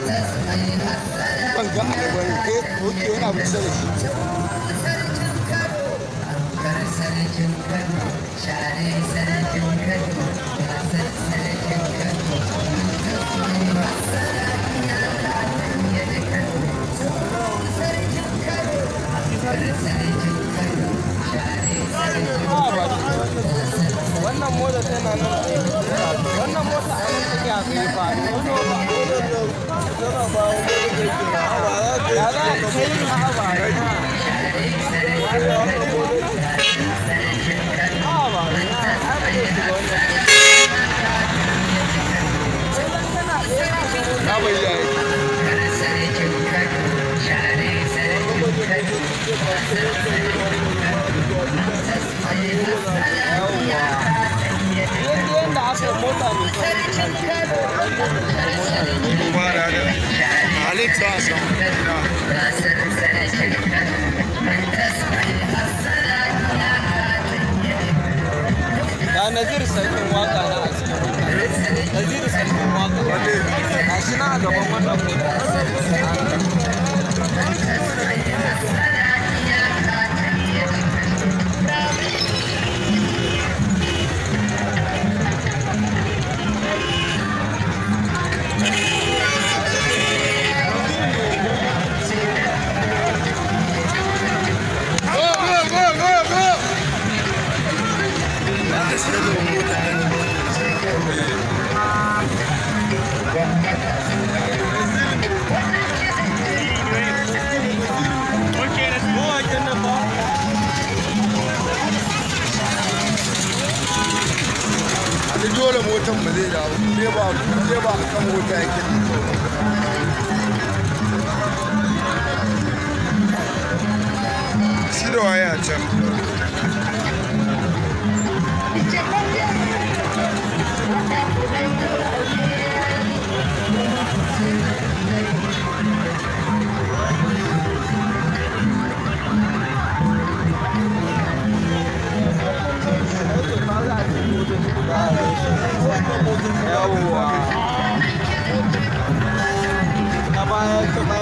ban ga alaban oke yana kusa da shi wannan mota tana nan wannan mota a nan take a kai fa ya za a kai yadda aka mota da Nazir sarkin waka na a cikin Nazir sarkin waka a shi na a gaban wannan dole motan ba zai dawo zai ba kan mota yake shi da waya can yawwa ta bayan can ba